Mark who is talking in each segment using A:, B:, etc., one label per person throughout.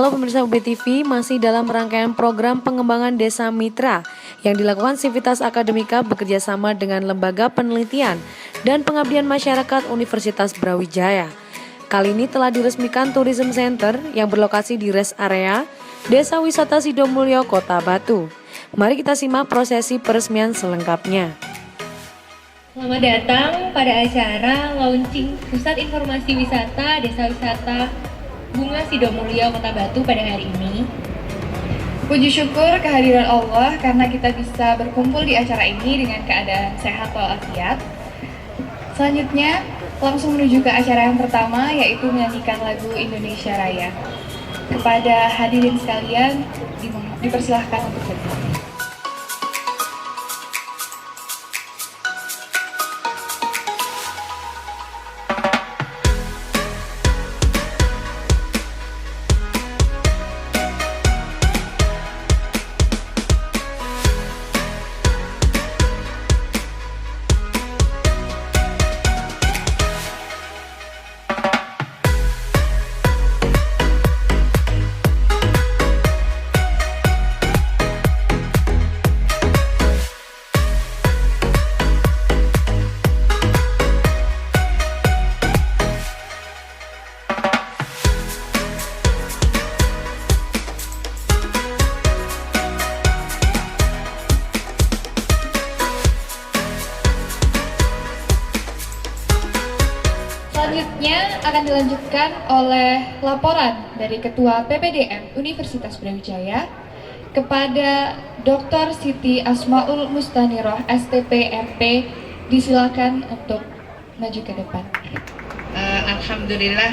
A: Halo pemirsa UB TV, masih dalam rangkaian program pengembangan Desa Mitra yang dilakukan Sivitas Akademika bekerjasama dengan Lembaga Penelitian dan Pengabdian Masyarakat Universitas Brawijaya. Kali ini telah diresmikan Tourism Center yang berlokasi di rest area Desa Wisata Sidomulyo, Kota Batu. Mari kita simak prosesi peresmian selengkapnya.
B: Selamat datang pada acara launching Pusat Informasi Wisata Desa Wisata Bunga Sidomulyo, Kota Batu pada hari ini.
C: Puji syukur kehadiran Allah karena kita bisa berkumpul di acara ini dengan keadaan sehat walafiat. Selanjutnya, langsung menuju ke acara yang pertama, yaitu menyanyikan lagu Indonesia Raya. Kepada hadirin sekalian, dipersilahkan untuk berdiri. Selanjutnya akan dilanjutkan oleh laporan dari Ketua PPDM Universitas Brawijaya kepada Dr. Siti Asmaul Mustaniroh STP MP. Disilakan untuk maju ke depan.
D: Alhamdulillah,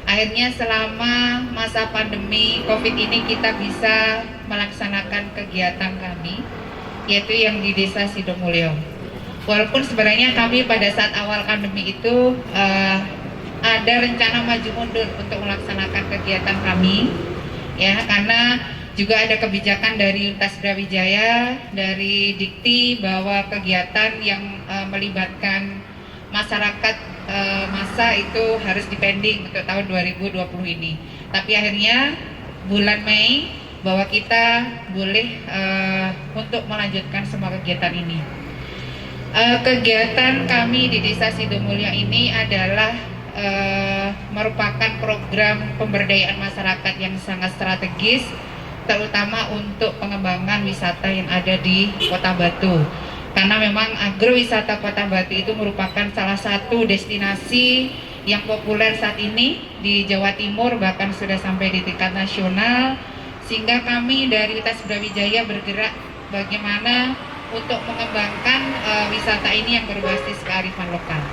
D: akhirnya selama masa pandemi COVID ini kita bisa melaksanakan kegiatan kami, yaitu yang di Desa Sidomulyo. Walaupun sebenarnya kami pada saat awal pandemi itu ada rencana maju mundur untuk melaksanakan kegiatan kami, ya, karena juga ada kebijakan dari Universitas Brawijaya, dari Dikti bahwa kegiatan yang melibatkan masyarakat massa itu harus dipending untuk tahun 2020 ini. Tapi akhirnya bulan Mei bahwa kita boleh untuk melanjutkan semua kegiatan ini. Kegiatan kami di Desa Sidomulyo ini adalah merupakan program pemberdayaan masyarakat yang sangat strategis, terutama untuk pengembangan wisata yang ada di Kota Batu. Karena memang agrowisata Kota Batu itu merupakan salah satu destinasi yang populer saat ini di Jawa Timur, bahkan sudah sampai di tingkat nasional, sehingga kami dari Universitas Brawijaya bergerak bagaimana untuk mengembangkan wisata ini yang berbasis kearifan lokal.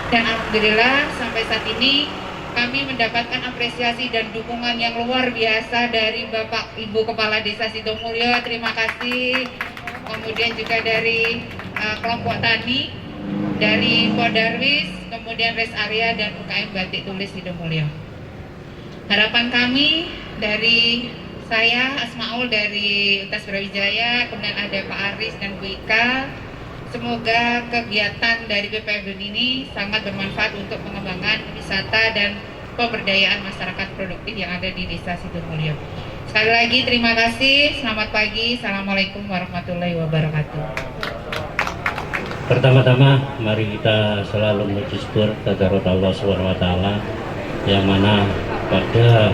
D: Dan alhamdulillah sampai saat ini kami mendapatkan apresiasi dan dukungan yang luar biasa dari Bapak Ibu Kepala Desa Sidomulyo, terima kasih. Kemudian juga dari kelompok tani, dari Podarwis, kemudian rest area dan UKM Batik Tulis Sidomulyo. Harapan kami dari saya Asmaul dari Universitas Brawijaya, kemudian ada Pak Aris dan Bu Ika. Semoga kegiatan dari BPFDUN ini sangat bermanfaat untuk pengembangan wisata dan pemberdayaan masyarakat produktif yang ada di Desa Sidomulyo. Sekali lagi terima kasih, selamat pagi, Assalamualaikum warahmatullahi wabarakatuh.
E: Pertama-tama mari kita selalu memuji syukur kehadirat Allah SWT, yang mana pada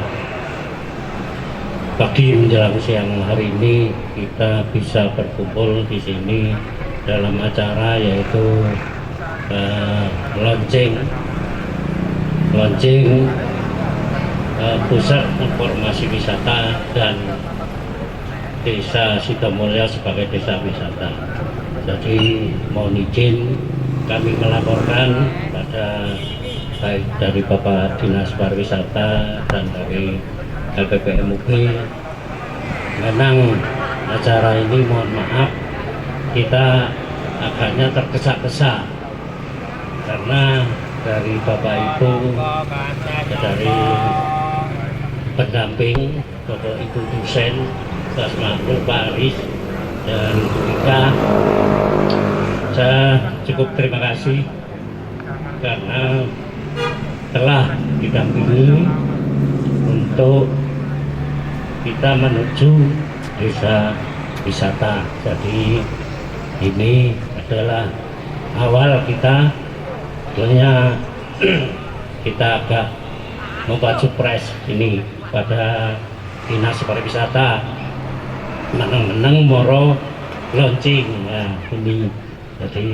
E: pagi menjelang siang hari ini kita bisa berkumpul di sini dalam acara yaitu launching Pusat Informasi Wisata dan Desa Sidomulyo sebagai desa wisata. Jadi mohon izin kami melaporkan pada baik dari Bapak Dinas Pariwisata dan dari LPPMUB, memang acara ini mohon maaf kita agaknya tergesa-gesa karena dari Bapak Ibu, dari pendamping Bapak Ibu dosen Asmaul, Pak Aris dan Bu Ika, saya cukup terima kasih karena telah didampingi untuk kita menuju desa wisata. Jadi ini adalah awal kita, sebenarnya kita agak membuat surprise ini pada Dinas Pariwisata, menang-menang moro launching ya ini. Jadi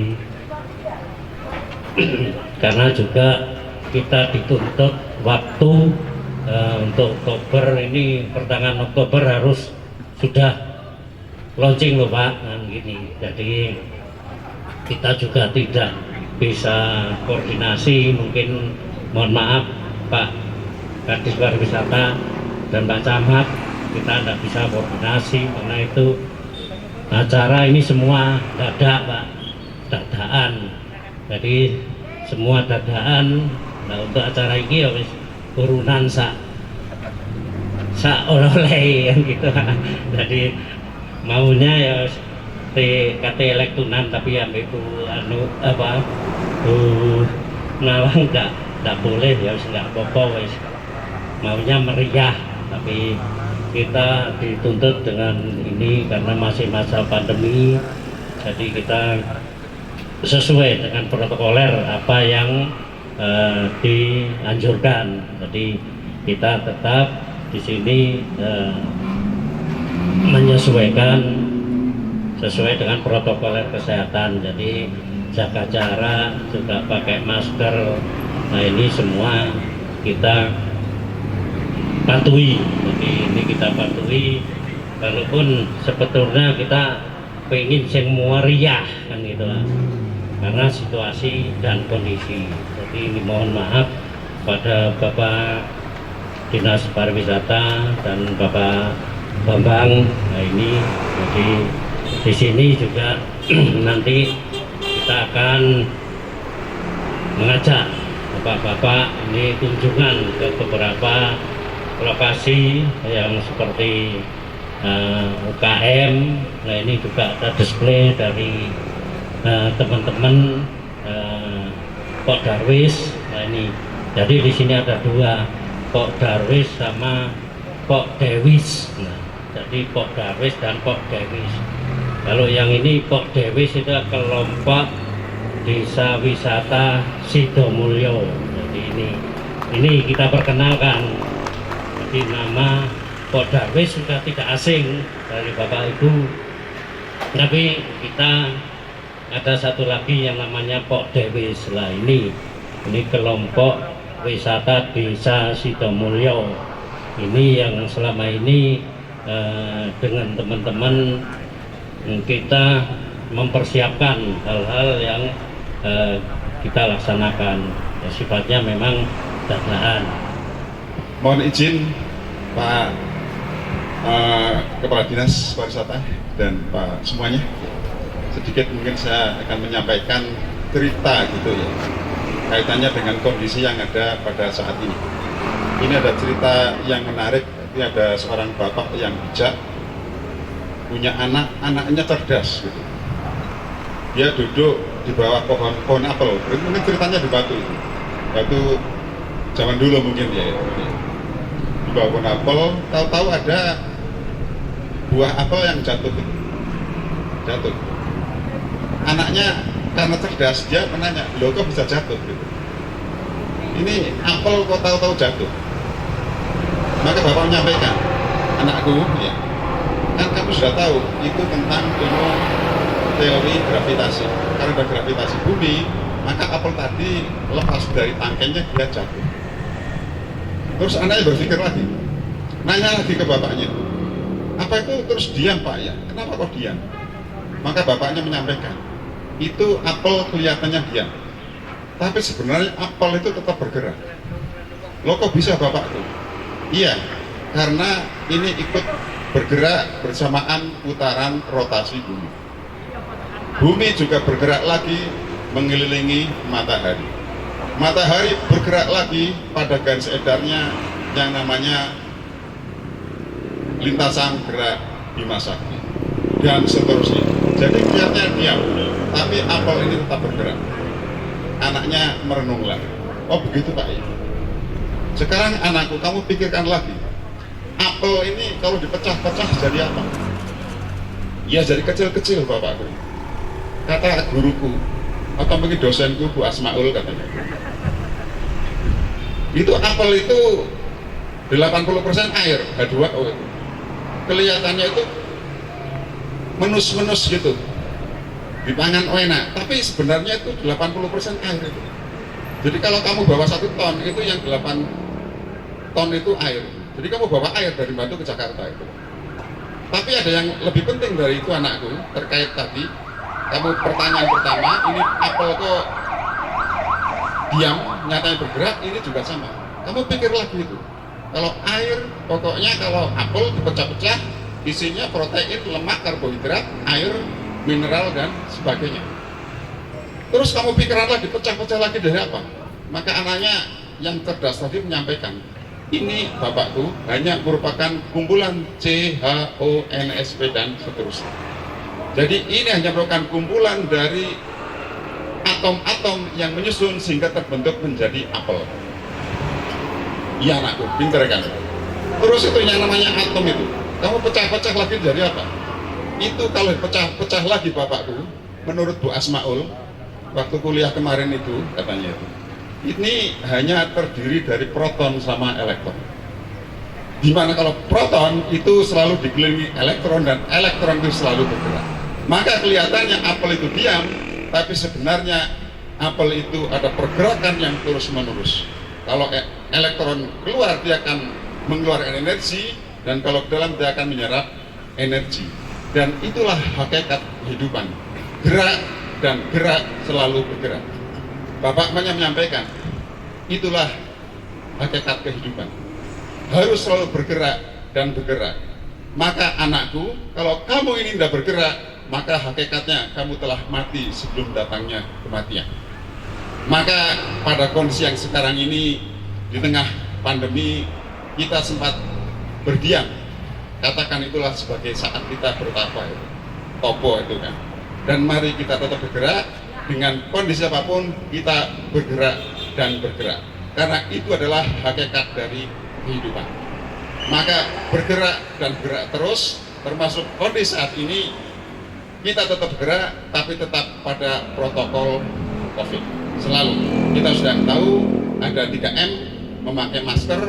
E: karena juga kita dituntut waktu untuk Oktober ini, pertengahan Oktober harus sudah launching loh Pak, nah, gini. Jadi kita juga tidak bisa koordinasi, mungkin mohon maaf Pak Kadis Pariwisata dan Pak Camat, kita tidak bisa koordinasi karena itu acara ini semua dadak Pak, dadakan. Jadi semua dadaan. Nah untuk acara ini ya wis turunan sak oleh yang gitu. Jadi maunya ya kata elektunan, tapi yang itu Nawang nggak boleh ya, nggak apa-apa wis. Maunya meriah, tapi kita dituntut dengan ini karena masih masa pandemi. Jadi kita sesuai dengan protokoler apa yang dianjurkan. Jadi kita tetap di sini menyesuaikan sesuai dengan protokoler kesehatan. Jadi jaga jarak, juga pakai masker. Nah ini semua kita patuhi. Jadi ini kita patuhi, walaupun sebetulnya kita pengen sing meriah kan gitu lah, karena situasi dan kondisi. Jadi ini mohon maaf pada Bapak Dinas Pariwisata dan Bapak Bambang. Nah ini jadi di sini juga nanti kita akan mengajak bapak-bapak ini kunjungan ke beberapa lokasi yang seperti UKM. Nah ini juga ada display dari teman-teman Pok Darwis. Nah ini jadi di sini ada dua, Pok Darwis sama Pok Dewis. Nah, jadi Pok Darwis dan Pok Dewis. Kalau yang ini Pok Dewis itu kelompok Desa Wisata Sidomulyo. Jadi ini kita perkenalkan. Jadi nama Pok Darwis sudah tidak asing dari Bapak Ibu. Tapi kita ada satu lagi yang namanya Pok Dewis. Lah ini kelompok wisata Desa Sidomulyo. Ini yang selama ini dengan teman-teman kita mempersiapkan hal-hal yang kita laksanakan. Ya, sifatnya memang dadakan.
F: Mohon izin Pak Kepala Dinas Pariwisata dan Pak semuanya, sedikit mungkin saya akan menyampaikan cerita gitu ya, kaitannya dengan kondisi yang ada pada saat ini. Ini ada cerita yang menarik. Ini ada seorang bapak yang bijak, punya anaknya cerdas gitu. Dia duduk di bawah pohon apel. Mungkin ceritanya di Batu itu. Batu zaman dulu mungkin ya. Di bawah pohon apel, tahu-tahu ada buah apel yang jatuh. Jatuh. Anaknya karena cerdas, dia menanya, loh kok bisa jatuh gitu. Ini apel kok tahu-tahu jatuh. Maka bapak menyampaikan, anakku ya, kan kamu sudah tahu itu tentang ilmu teori gravitasi. Karena ada gravitasi bumi, maka apel tadi lepas dari tangkainya, dia jatuh. Terus anaknya berpikir lagi, nanya lagi ke bapaknya, apa itu? Terus diam Pak ya, kenapa kok diam? Maka bapaknya menyampaikan, itu apel kelihatannya diam, tapi sebenarnya apel itu tetap bergerak. Loh kok bisa bapakku? Iya, karena ini ikut bergerak bersamaan putaran rotasi bumi. Bumi juga bergerak lagi mengelilingi matahari. Matahari bergerak lagi pada garis edarnya yang namanya lintasan gerak Bima Sakti, dan seterusnya. Jadi kelihatannya diam, tapi apel ini tetap bergerak. Anaknya merenunglah, oh begitu Pak ya. Sekarang anakku, kamu pikirkan lagi, apel ini kalau dipecah-pecah jadi apa? Ya jadi kecil-kecil bapakku. Kata guruku, atau mungkin dosenku Bu Asmaul katanya. Itu apel itu 80% air, H2O itu. Kelihatannya itu menus-menus gitu. Dipangan enak, tapi sebenarnya itu 80% air itu. Jadi kalau kamu bawa 1 ton, itu yang 8 ton itu air. Jadi kamu bawa air dari Batu ke Jakarta itu. Tapi ada yang lebih penting dari itu anakku, terkait tadi. Kamu pertanyaan pertama, ini apel kok diam, nyatanya bergerak, ini juga sama. Kamu pikir lagi itu. Kalau air, pokoknya kalau apel dipecah-pecah, isinya protein, lemak, karbohidrat, air, mineral, dan sebagainya. Terus kamu pikiran lagi, pecah-pecah lagi dari apa? Maka anaknya yang cerdas tadi menyampaikan, ini bapakku hanya merupakan kumpulan C, H, O, N, S, P, dan seterusnya. Jadi ini hanya merupakan kumpulan dari atom-atom yang menyusun sehingga terbentuk menjadi apel. Iya anakku, pinter kan? Terus itu yang namanya atom itu, kamu pecah-pecah lagi dari apa? Itu kalau pecah-pecah lagi bapakku, menurut Bu Asmaul, waktu kuliah kemarin itu katanya itu, ini hanya terdiri dari proton sama elektron. Dimana kalau proton itu selalu dikelilingi elektron dan elektron itu selalu bergerak. Maka kelihatannya apel itu diam, tapi sebenarnya apel itu ada pergerakan yang terus-menerus. Kalau elektron keluar dia akan mengeluarkan energi, dan kalau ke dalam dia akan menyerap energi. Dan itulah hakikat kehidupan. Gerak dan gerak selalu bergerak. Bapak menyampaikan, itulah hakikat kehidupan. Harus selalu bergerak dan bergerak. Maka anakku, kalau kamu ini tidak bergerak, maka hakikatnya kamu telah mati sebelum datangnya kematian. Maka pada kondisi yang sekarang ini, di tengah pandemi, kita sempat berdiam. Katakan itulah sebagai saat kita bertapa itu. Topo itu kan. Dan mari kita tetap bergerak, dengan kondisi apapun kita bergerak dan bergerak. Karena itu adalah hakikat dari kehidupan. Maka bergerak dan bergerak terus, termasuk kondisi saat ini, kita tetap bergerak, tapi tetap pada protokol COVID. Selalu kita sudah tahu ada 3M, memakai masker,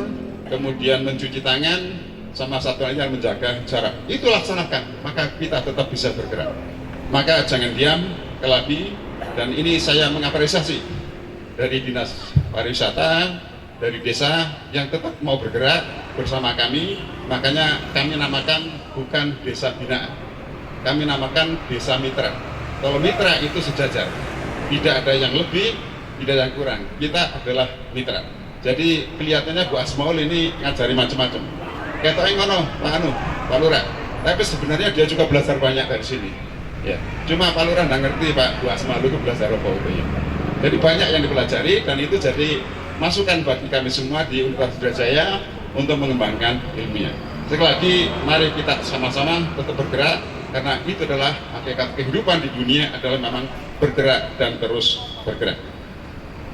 F: kemudian mencuci tangan, sama satu lagi yang menjaga jarak. Itu laksanakan, maka kita tetap bisa bergerak. Maka jangan diam, kelabi, dan ini saya mengapresiasi dari Dinas Pariwisata, dari desa yang tetap mau bergerak bersama kami. Makanya kami namakan bukan desa binaan, kami namakan desa mitra. Kalau mitra itu sejajar, tidak ada yang lebih, tidak ada yang kurang. Kita adalah mitra. Jadi kelihatannya Bu Asmaul ini ngajari macam-macam. Kayak ngono, Pak Lurah. Tapi sebenarnya dia juga belajar banyak dari sini. Ya, cuma Pak Lurah nggak ngerti Pak Bu Asmaul itu belajar apa itu ya. Jadi banyak yang dipelajari, dan itu jadi masukan bagi kami semua di Universitas Brawijaya untuk mengembangkan ilmiah. Sekali lagi, mari kita sama-sama tetap bergerak, karena itu adalah hakikat kehidupan di dunia, adalah memang bergerak dan terus bergerak.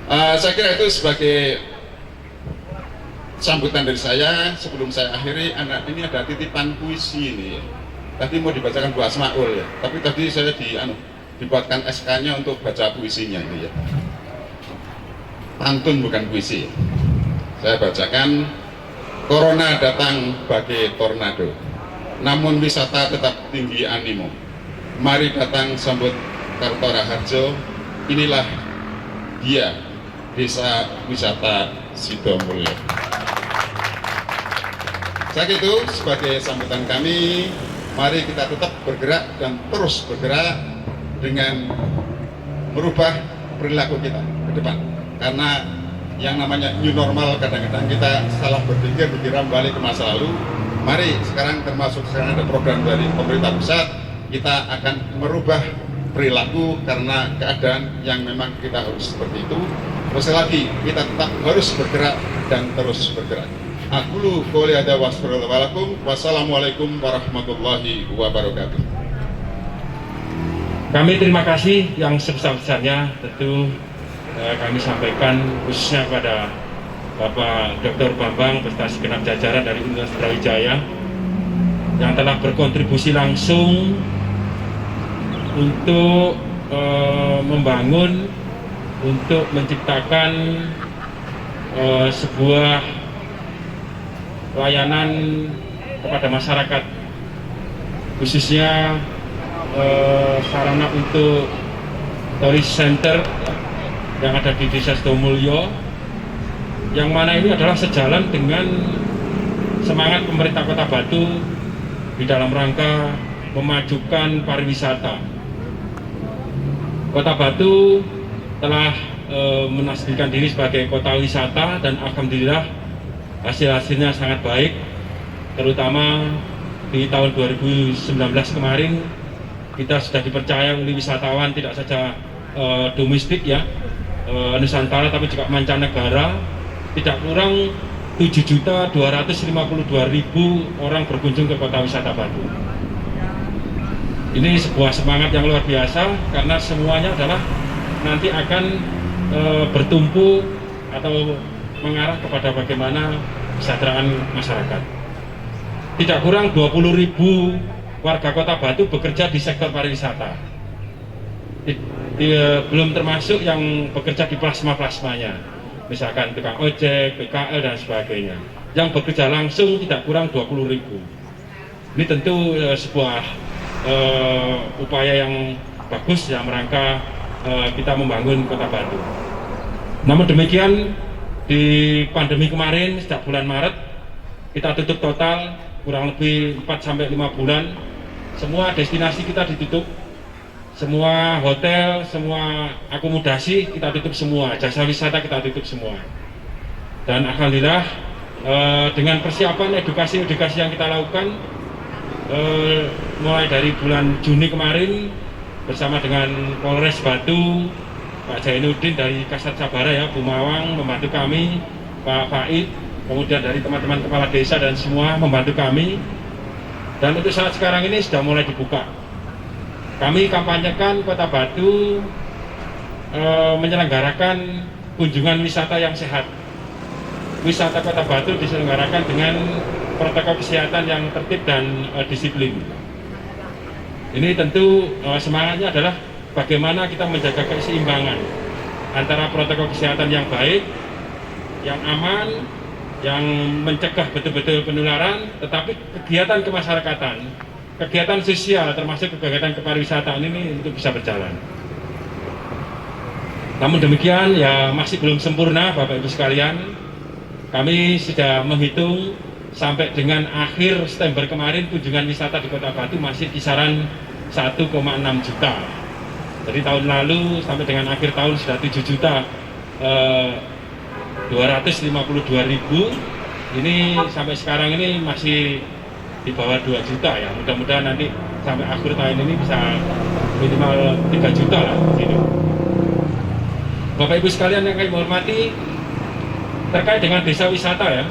F: Saya kira itu sebagai sambutan dari saya. Sebelum saya akhiri, ini ada titipan puisi ini ya. Tadi mau dibacakan Bu Asmaul ya, tapi tadi saya dibuatkan SK-nya untuk baca puisinya ini ya. Pantun bukan puisi ya. Saya bacakan, Corona datang bagai tornado, namun wisata tetap tinggi animo. Mari datang sambut Kartoraharjo, inilah dia desa wisata Sidomulyo. Saya itu sebagai sambutan kami, mari kita tetap bergerak dan terus bergerak dengan merubah perilaku kita ke depan. Karena yang namanya new normal, kadang-kadang kita salah berpikir balik ke masa lalu. Mari sekarang, termasuk sekarang ada program dari pemerintah pusat, kita akan merubah perilaku karena keadaan yang memang kita harus seperti itu. Terus lagi, kita tetap harus bergerak dan terus bergerak. Aqulu qouli hadza wa astaghfirullahaladzim. Wassalamualaikum warahmatullahi wabarakatuh.
G: Kami terima kasih yang sebesar-besarnya tentu kami sampaikan khususnya pada Bapak Dr. Bambang beserta segenap jajaran dari Universitas Brawijaya yang telah berkontribusi langsung untuk membangun, untuk menciptakan sebuah layanan kepada masyarakat, khususnya sarana untuk tourist center yang ada di Desa Sidomulyo, yang mana ini adalah sejalan dengan semangat pemerintah Kota Batu di dalam rangka memajukan pariwisata. Kota Batu telah menasbihkan diri sebagai kota wisata dan alhamdulillah hasil-hasilnya sangat baik, terutama di tahun 2019 kemarin kita sudah dipercaya oleh wisatawan tidak saja domestik ya, Nusantara, tapi juga mancanegara. Tidak kurang 7.252.000 orang berkunjung ke kota wisata Batu. Ini sebuah semangat yang luar biasa karena semuanya adalah nanti akan bertumpu atau mengarah kepada bagaimana kesejahteraan masyarakat. Tidak kurang 20.000 warga kota Batu bekerja di sektor pariwisata. Belum termasuk yang bekerja di plasma-plasmanya, misalkan tukang ojek, PKL dan sebagainya, yang bekerja langsung tidak kurang 20.000. Ini tentu sebuah upaya yang bagus dalam rangka kita membangun kota Batu. Namun demikian, di pandemi kemarin sejak bulan Maret kita tutup total kurang lebih 4-5 bulan. Semua destinasi kita ditutup, semua hotel, semua akomodasi kita tutup semua, jasa wisata kita tutup semua. Dan alhamdulillah dengan persiapan edukasi-edukasi yang kita lakukan mulai dari bulan Juni kemarin bersama dengan Polres Batu, Pak Jainuddin dari Kasat Sabara ya, Bu Mawang membantu kami, Pak Faid, kemudian dari teman-teman kepala desa dan semua membantu kami. Dan untuk saat sekarang ini sudah mulai dibuka. Kami kampanyekan Kota Batu menyelenggarakan kunjungan wisata yang sehat. Wisata Kota Batu diselenggarakan dengan protokol kesehatan yang tertib dan disiplin. Ini tentu semangatnya adalah bagaimana kita menjaga keseimbangan antara protokol kesehatan yang baik, yang aman, yang mencegah betul-betul penularan, tetapi kegiatan kemasyarakatan, kegiatan sosial termasuk kegiatan kepariwisataan ini untuk bisa berjalan. Namun demikian ya masih belum sempurna Bapak Ibu sekalian. Kami sudah menghitung sampai dengan akhir September kemarin kunjungan wisata di Kota Batu masih kisaran 1,6 juta. Jadi tahun lalu sampai dengan akhir tahun sudah 7.252.000. Ini sampai sekarang ini masih di bawah 2 juta ya. Mudah-mudahan nanti sampai akhir tahun ini bisa minimal 3 juta lah di sini. Bapak Ibu sekalian yang kami hormati, terkait dengan desa wisata ya.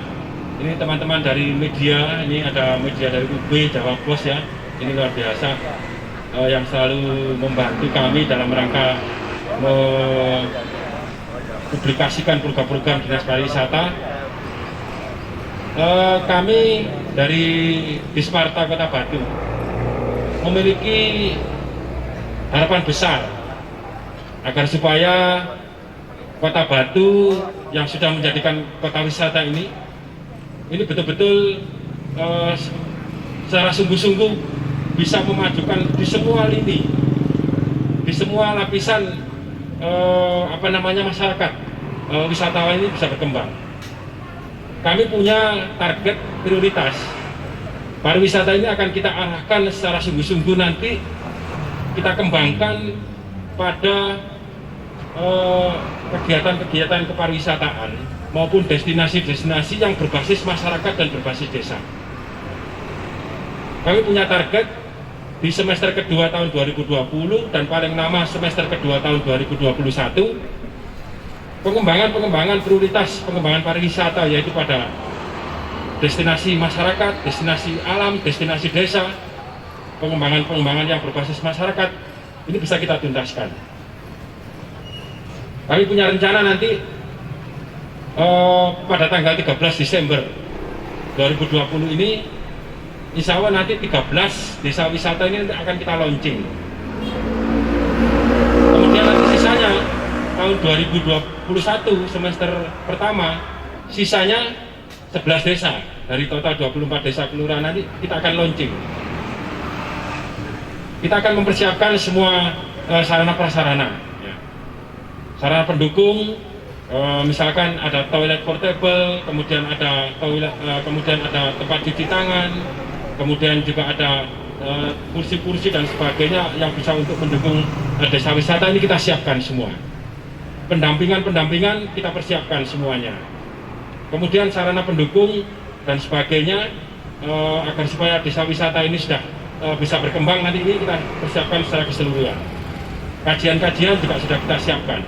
G: Ini teman-teman dari media, ini ada media dari UB, Jawa Pos ya. Ini luar biasa yang selalu membantu kami dalam rangka mempublikasikan program-program dinas pariwisata. Kami dari Disparta Kota Batu memiliki harapan besar agar supaya Kota Batu yang sudah menjadikan kota wisata ini betul-betul secara sungguh-sungguh bisa memajukan di semua lini, di semua lapisan masyarakat, wisatawan ini bisa berkembang. Kami punya target prioritas. Pariwisata ini akan kita arahkan secara sungguh-sungguh nanti kita kembangkan pada kegiatan-kegiatan kepariwisataan maupun destinasi-destinasi yang berbasis masyarakat dan berbasis desa. Kami punya target di semester kedua tahun 2020 dan paling lama semester kedua tahun 2021 pengembangan prioritas pengembangan pariwisata, yaitu pada destinasi masyarakat, destinasi alam, destinasi desa. Pengembangan yang berbasis masyarakat ini bisa kita tuntaskan. Kami punya rencana nanti pada tanggal 13 Desember 2020 ini, insya Allah nanti 13 desa wisata ini akan kita launching. Kemudian nanti sisanya tahun 2021 semester pertama, sisanya 11 desa dari total 24 desa kelurahan nanti kita akan launching. Kita akan mempersiapkan semua sarana prasarana, ya. Sarana pendukung, misalkan ada toilet portable, kemudian ada toilet, kemudian ada tempat cuci tangan, kemudian juga ada kursi-kursi dan sebagainya yang bisa untuk mendukung desa wisata ini kita siapkan semua. Pendampingan kita persiapkan semuanya. Kemudian sarana pendukung dan sebagainya agar supaya desa wisata ini sudah bisa berkembang nanti ini kita persiapkan secara keseluruhan. Kajian-kajian juga sudah kita siapkan.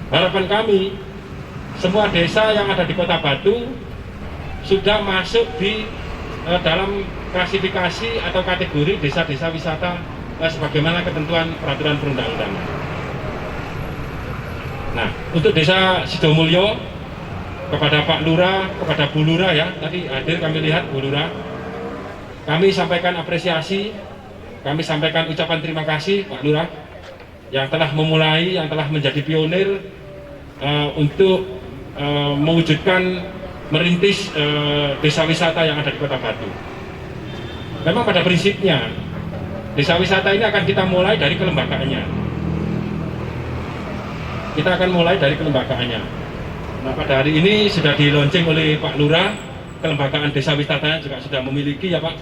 G: Harapan kami, semua desa yang ada di Kota Batu sudah masuk di dalam klasifikasi atau kategori desa-desa wisata sebagaimana ketentuan peraturan perundang-undangan. Nah, untuk desa Sidomulyo, kepada Pak Lurah, kepada Bu Lurah ya, tadi hadir kami lihat Bu Lurah, kami sampaikan apresiasi, kami sampaikan ucapan terima kasih Pak Lurah yang telah memulai, yang telah menjadi pionir untuk mewujudkan merintis desa wisata yang ada di Kota Batu. Memang pada prinsipnya desa wisata ini akan kita mulai dari kelembagaannya. Kita akan mulai dari kelembagaannya. Nah, pada hari ini sudah di-launching oleh Pak Lurah, kelembagaan desa wisatanya juga sudah memiliki ya Pak.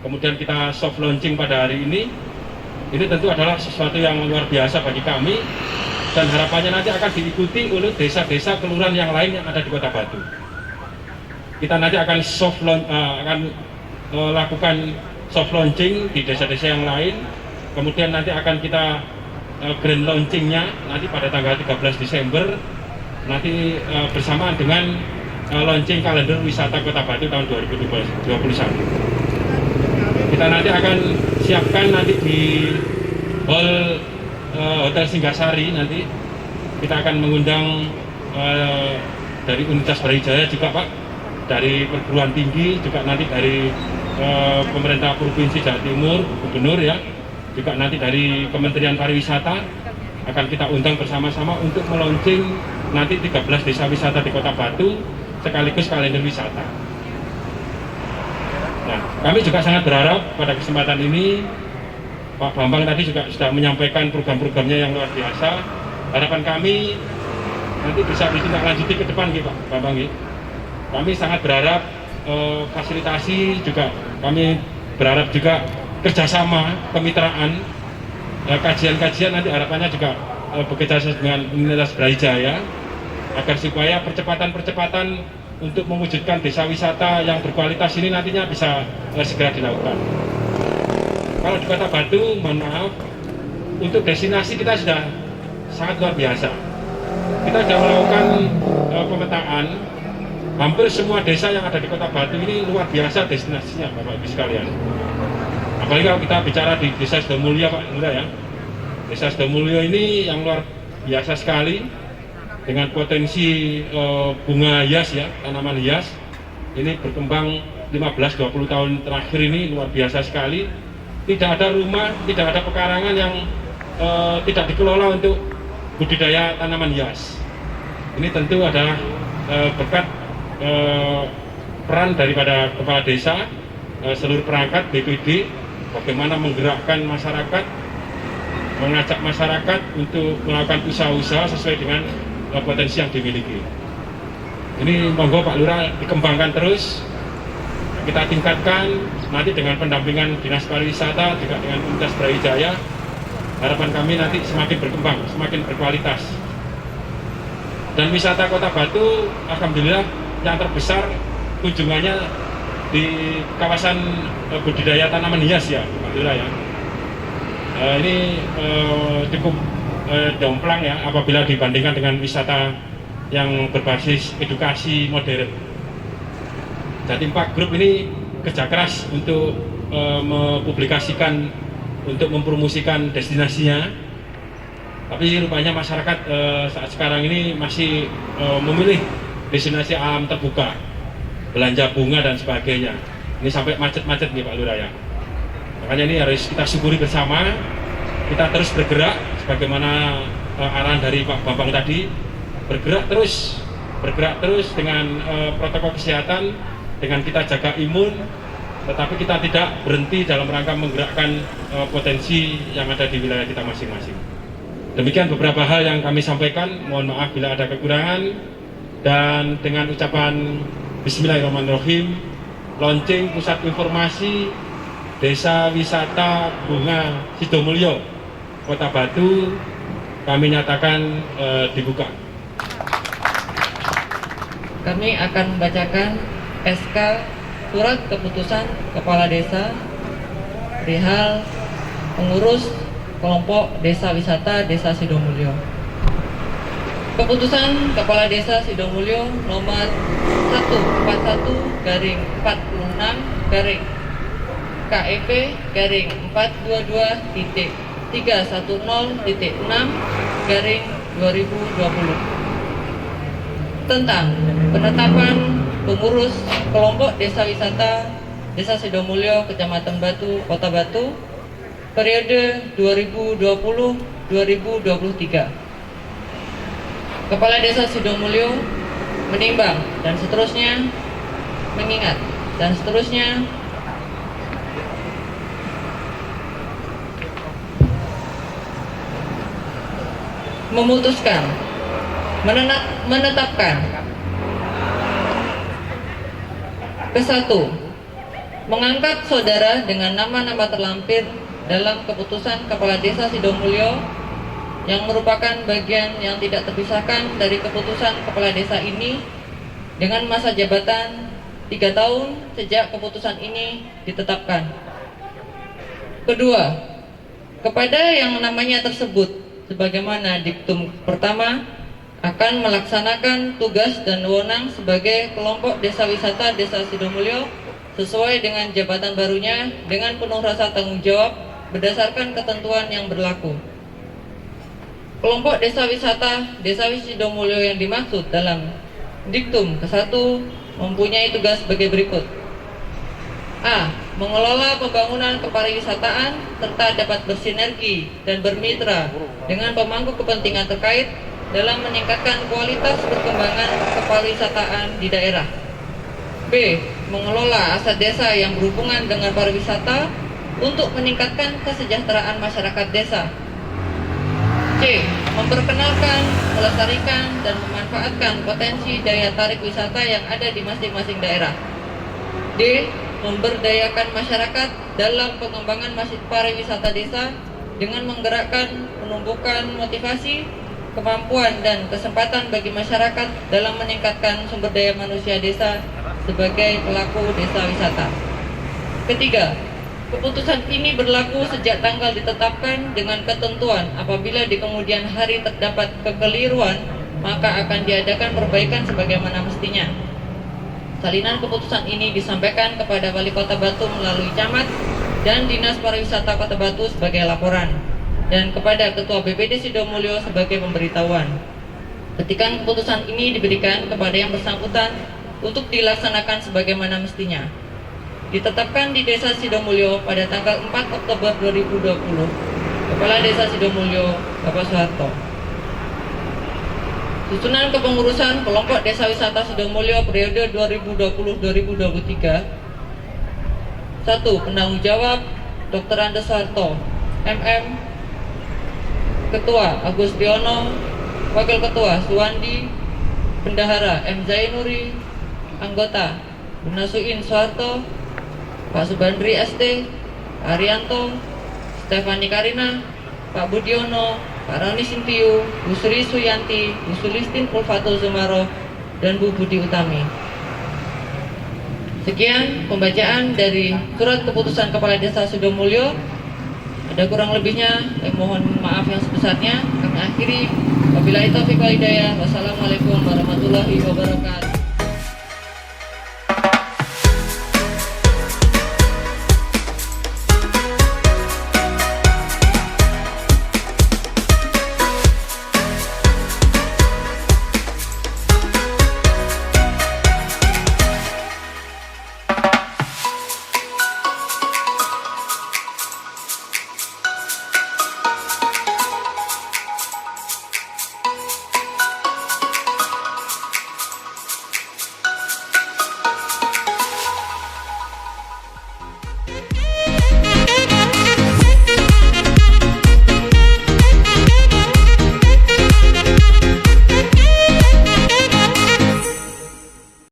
G: Kemudian kita soft launching pada hari ini. Ini tentu adalah sesuatu yang luar biasa bagi kami dan harapannya nanti akan diikuti oleh desa-desa kelurahan yang lain yang ada di Kota Batu. Kita nanti akan lakukan soft launching di desa-desa yang lain, kemudian nanti akan kita grand launchingnya nanti pada tanggal 13 Desember nanti bersamaan dengan launching kalender wisata Kota Batu tahun 2021. Kita nanti akan siapkan nanti di hall Hotel Singgasari, nanti kita akan mengundang dari Universitas Brawijaya juga Pak, dari perguruan tinggi juga nanti dari pemerintah Provinsi Jawa Timur, Gubernur ya, juga nanti dari Kementerian Pariwisata akan kita undang bersama-sama untuk meluncing nanti 13 desa wisata di Kota Batu sekaligus kalender wisata. Nah, kami juga sangat berharap pada kesempatan ini Pak Bambang tadi juga sudah menyampaikan program-programnya yang luar biasa. Harapan kami nanti bisa ditindaklanjuti ke depan gitu Pak Bambang. Kami sangat berharap fasilitasi juga, kami berharap juga kerjasama, kemitraan, kajian-kajian nanti harapannya juga bekerjasama dengan Universitas Brawijaya agar supaya percepatan-percepatan untuk mewujudkan desa wisata yang berkualitas ini nantinya bisa segera dilakukan. Kalau di Kota Batu, mohon maaf, untuk destinasi kita sudah sangat luar biasa. Kita sudah melakukan pemetaan, hampir semua desa yang ada di Kota Batu ini luar biasa destinasinya, Bapak Ibu sekalian. Apalagi kalau kita bicara di Desa Sidomulyo, Pak Lurah ya. Desa Sidomulyo ini yang luar biasa sekali dengan potensi bunga hias ya, tanaman hias. Ini berkembang 15-20 tahun terakhir ini luar biasa sekali. Tidak ada rumah, tidak ada pekarangan yang tidak dikelola untuk budidaya tanaman hias. Ini tentu adalah berkat peran daripada kepala desa, seluruh perangkat BPD, bagaimana menggerakkan masyarakat, mengajak masyarakat untuk melakukan usaha-usaha sesuai dengan potensi yang dimiliki. Ini monggo Pak Lurah dikembangkan terus, kita tingkatkan nanti dengan pendampingan Dinas Pariwisata juga dengan Universitas Brawijaya. Harapan kami nanti semakin berkembang, semakin berkualitas. Dan wisata Kota Batu, alhamdulillah yang terbesar kunjungannya di kawasan budidaya tanaman hias ya, Pak Lurah ya. Ini cukup jomplang ya apabila dibandingkan dengan wisata yang berbasis edukasi modern. Jatim Park Group ini kerja keras untuk mempublikasikan, untuk mempromosikan destinasinya. Tapi rupanya masyarakat saat sekarang ini masih memilih destinasi alam terbuka, belanja bunga dan sebagainya. Ini sampai macet-macet nih Pak Lurah ya. Makanya ini harus kita syukuri bersama, kita terus bergerak sebagaimana arahan dari Pak Bambang tadi, bergerak terus dengan protokol kesehatan, dengan kita jaga imun, tetapi kita tidak berhenti dalam rangka menggerakkan potensi yang ada di wilayah kita masing-masing. Demikian beberapa hal yang kami sampaikan, mohon maaf bila ada kekurangan, dan dengan ucapan Bismillahirrahmanirrahim, launching Pusat Informasi Desa Wisata Bunga Sidomulyo, Kota Batu, kami nyatakan dibuka.
H: Kami akan membacakan SK Surat Keputusan Kepala Desa perihal pengurus kelompok Desa Wisata Desa Sidomulyo. Keputusan Kepala Desa Sidomulyo nomor 141/46 KEP garing 422.310.6/2020 tentang penetapan pengurus kelompok Desa Wisata Desa Sidomulyo, Kecamatan Batu, Kota Batu, periode 2020-2023. Kepala Desa Sidomulyo menimbang dan seterusnya, mengingat dan seterusnya, memutuskan menetapkan ke-1, mengangkat saudara dengan nama-nama terlampir dalam keputusan Kepala Desa Sidomulyo yang merupakan bagian yang tidak terpisahkan dari keputusan Kepala Desa ini dengan masa jabatan 3 tahun sejak keputusan ini ditetapkan. Kedua, kepada yang namanya tersebut sebagaimana diktum pertama akan melaksanakan tugas dan wewenang sebagai kelompok Desa Wisata Desa Sidomulyo sesuai dengan jabatan barunya dengan penuh rasa tanggung jawab berdasarkan ketentuan yang berlaku. Kelompok Desa Wisata Desa Sidomulyo yang dimaksud dalam diktum ke-1 mempunyai tugas sebagai berikut. A. Mengelola pembangunan kepariwisataan serta dapat bersinergi dan bermitra dengan pemangku kepentingan terkait dalam meningkatkan kualitas perkembangan kepariwisataan di daerah. B. Mengelola aset desa yang berhubungan dengan pariwisata untuk meningkatkan kesejahteraan masyarakat desa. C. Memperkenalkan, melestarikan, dan memanfaatkan potensi daya tarik wisata yang ada di masing-masing daerah. D. Memberdayakan masyarakat dalam pengembangan pariwisata desa dengan menggerakkan penumbukan motivasi, kemampuan, dan kesempatan bagi masyarakat dalam meningkatkan sumber daya manusia desa sebagai pelaku desa wisata. Ketiga, keputusan ini berlaku sejak tanggal ditetapkan dengan ketentuan apabila di kemudian hari terdapat kekeliruan, maka akan diadakan perbaikan sebagaimana mestinya. Salinan keputusan ini disampaikan kepada Wali Kota Batu melalui Camat dan Dinas Pariwisata Kota Batu sebagai laporan, dan kepada Ketua BPD Sidomulyo sebagai pemberitahuan. Petikan keputusan ini diberikan kepada yang bersangkutan untuk dilaksanakan sebagaimana mestinya. Ditetapkan di Desa Sidomulyo pada tanggal 4 Oktober 2020. Kepala Desa Sidomulyo, Bapak Soeharto. Susunan kepengurusan kelompok Desa Wisata Sidomulyo periode 2020-2023. 1. Penanggung jawab Dr. Andes Soeharto, MM. Ketua Agus Diono, Wakil Ketua Suwandi, Bendahara M. Zainuri, Anggota Bunasuin Soeharto, Pak Subandri ST, Pak Arianto, Stefani Karina, Pak Budiono, Pak Rani Sintiu, Bu Sri Suyanti, Bu Sulistin Ulfatul Zumaro, dan Bu Budi Utami. Sekian pembacaan dari surat keputusan Kepala Desa Sidomulyo. Ada kurang lebihnya, mohon maaf yang sebesarnya. Kami akhiri. Wabillahi taufiq wal hidayah. Wassalamualaikum warahmatullahi wabarakatuh.